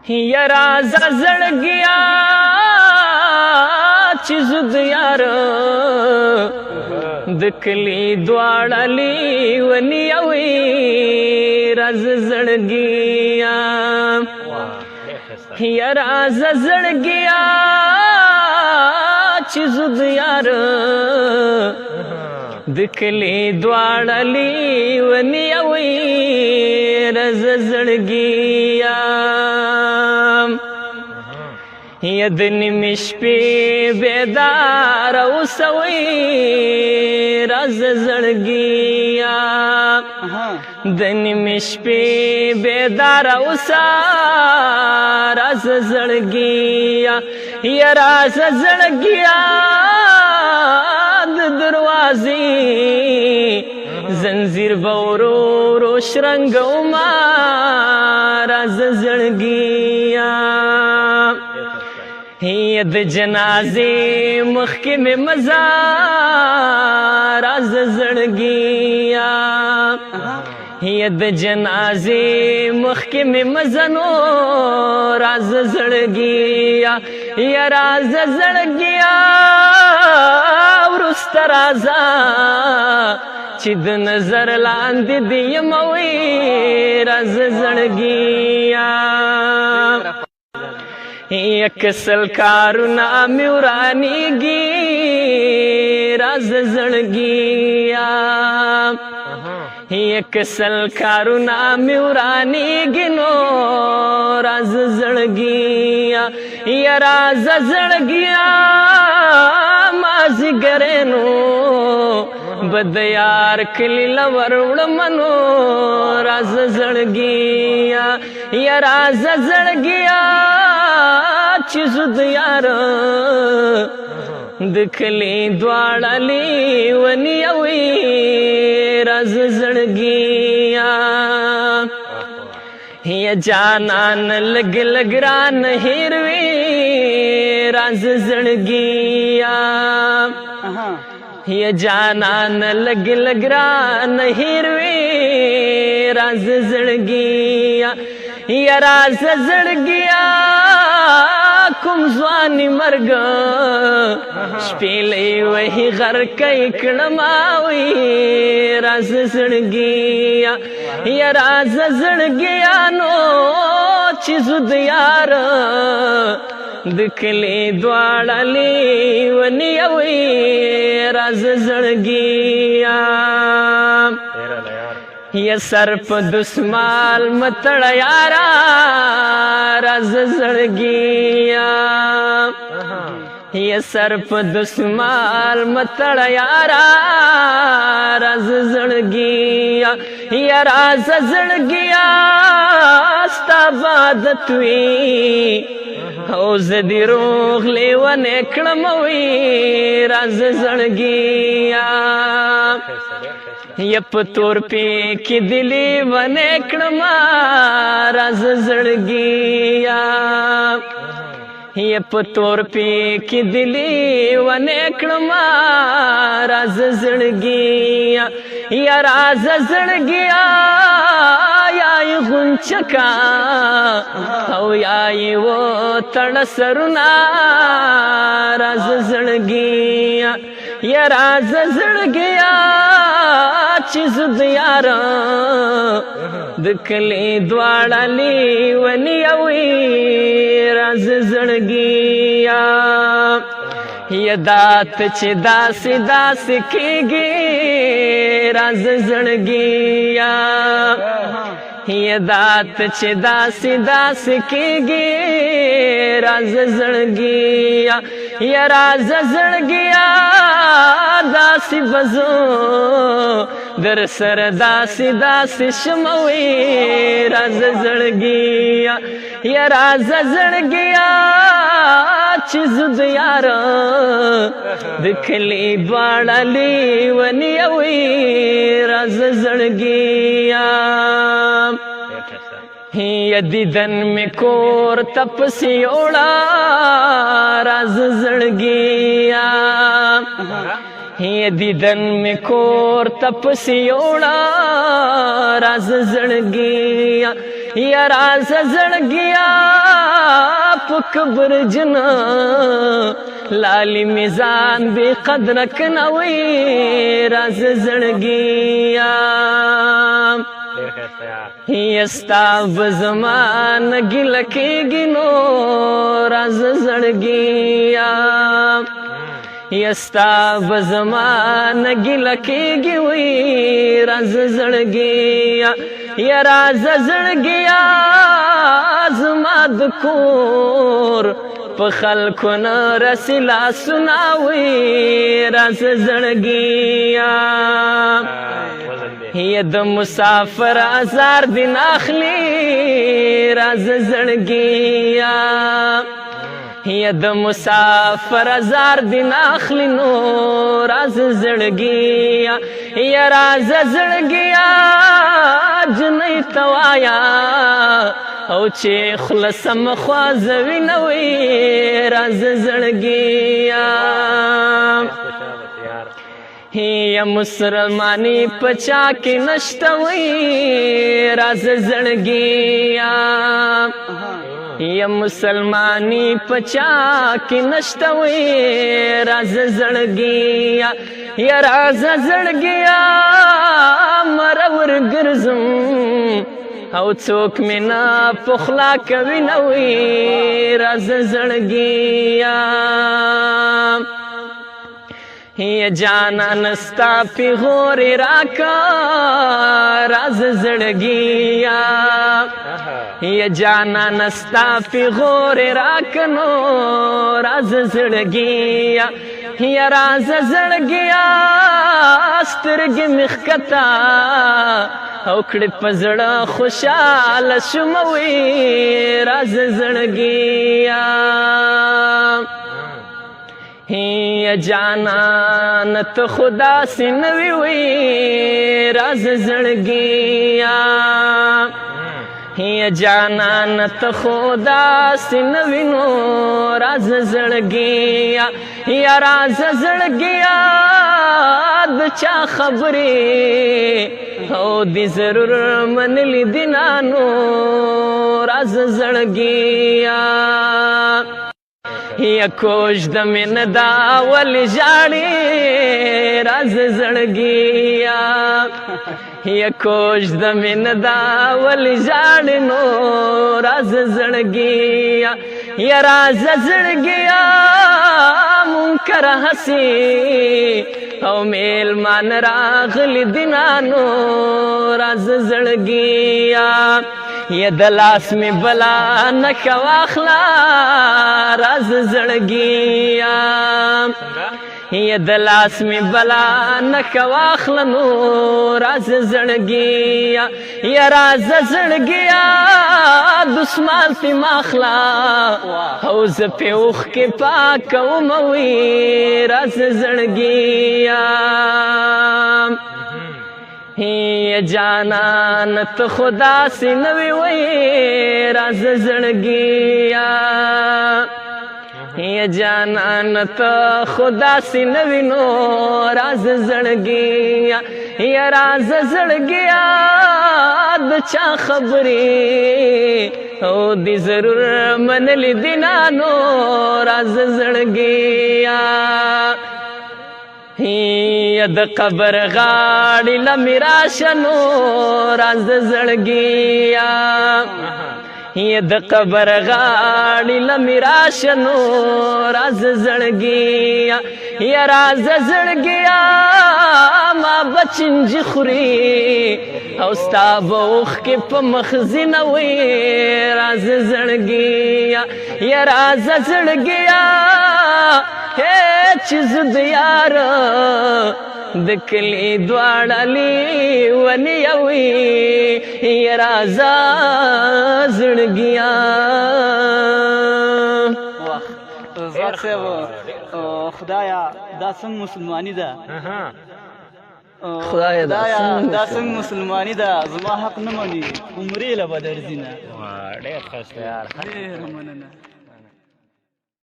یرا زړګیا چې زد یار د کلی دواړه لیونیوي راز زړګیا یرا زړګیا چې زد یار د کلی دواړه لیونیوي راز زړګیا د نیمې شپې بیدار اوسوي راز زړګیا د نیمې شپې بیدار اوسه راز زړګیا یا راز زړګیا د دروازې زنځیر به ورو ورو شرنګوما راز زړګیا د جنازې مخکې مې مزار راز زړګیا د جنازې مخکې مې مزنو راز زړګیا یا راز زړګیا وروسته راځه چې د نظر لاندې دې یموي راز زړګیا یک سل کارونه مې ورانیږي راز زړګیا یک سل کارونه مې ورانیږي نو راز زړګیا یا راز زړګیا مازیګرینو بد یار کلی لور وړمنو راز زړګیا یا راز زړګیا چې زد یار د کلی دواړه لیونیوي راز زړګیا یا جانان لګ لګ ران هیروي راز زړګیا یا جانان لګ لګ ران هیروي راز زړګیا یا راز زړګیا کوم ځواني مرګ شپېلې وهي غر کوي کړماوي راز زړګیا یا راز زړګیا نو چې زد یار د کلی دواړه لیونیوي راز زړګیا یا سر په دسمال متړه یارا راز زړګیا یا سر په دسمال متړه یارا راز زړګیا یا راز زړګیا ستا عادت وي او زه دې روغ لیونی کړموي راز زړګیا یا په تور پې کې دې لیونی کړما راز زړګیا یا په تور پې کې دې لیونی کړما راز زړګیا یا راز زړګیا یا یې غونچکا او یا یې وتړه سرونه راز زړګیا یا راز زړګیا چې زد یار د کلی دواړه لیونیوي راز زړګیا یا دات چې داسې داسې کېږي راز زړګیا یا دات چې داسې داسې کېږي راز زړګیا یا راز زړګیا داسې بزو در سره داسې داسې شموي راز زړګیا یا راز زړګیا چې زد یار د کلی دواړه لیونیوي راز زړګیا یا دیدن می کور تپسی اوڑا راز زړګیا دیدن می کور تپسی اوڑا راز زړګیا یا راز زړګیا په کبر جنا لالی میزان بی قدر کنوی راز زړګیا یستا بزمان ګل کېږي نو راز زړګیا یستا بزمان ګل کېږي وی راز زړګیا یا راز زړګیا زما د کور په خلکو نه رسلا سناوي راز زړګیا یا د مسافر ازار دین اخلي راز زړګیا یا د مسافر ازار دین اخلي نو راز زړګیا یا راز زړګیا جنې توایا او چې خلصم خوازوي نوې راز زړګیا یا مسلمانی پچا کې نشته وي راز زړګیا یا مسلمانی پچا کې نشته وي راز زړګیا یا راز زړګیا مرور ګرځم او څوک مې نه پخلا کوي نوې راز زړګیا یا جانان ستا پیغور راکا راز زړګیا یا جانان ستا پیغور راکنو راز زړګیا یا راز زړګیا سترګې مې ښکته او کړې په زړه خوشاله شوم وی راز زړګیا یا جانان ته خدا سي نوي وی راز زړګیا یا جانان ته خدا سي نوي نو راز زړګیا یا راز زړګیا د چا خبرې او دی ضرور منلی دینانو راز زړګیا یا کوش د من دا ول جاړي راز زړګیا یا کوش د من دا ول جاړي نو راز زړګیا یا راز زړګیا منکر حسی او میل مان راغلی دینانو راز زړګیا یا د لاس می بلا نښه واخله راز زړګیا یا د لاس می بلا نښه واخله نو راز زړګیا یا راز زړګیا دسمال پې ماخله او زه پې اوښکې پاکوم وی راز زړګیا یا جانان ته خدا سي نوي وی راز زړګیا یا جانان ته خدا سي نوي نو راز زړګیا یا راز زړګیا د چا خبرې او دی ضرور منلی دینانو راز زړګیا یا د قبر غاړې لمې راشه نو راز زړګیا یا د قبر غاړې لمې راشه نو راز زړګیا یا راز زړګیا ما بچنجي خوري او ستا به اوښکې په مخ ځینه وی راز زړګیا یا راز زړګیا چې زه د یاره د کلي دواړه لیونې وي یا راځه زړګیا. زوات صاحب خدایا دا څنګه مسلمانی ده؟ خدایا دا څنګه مسلمانی ده؟ زما حق نه مني عمرې له به درځي نه. ډېر ښه شو یار. ډېره مننه.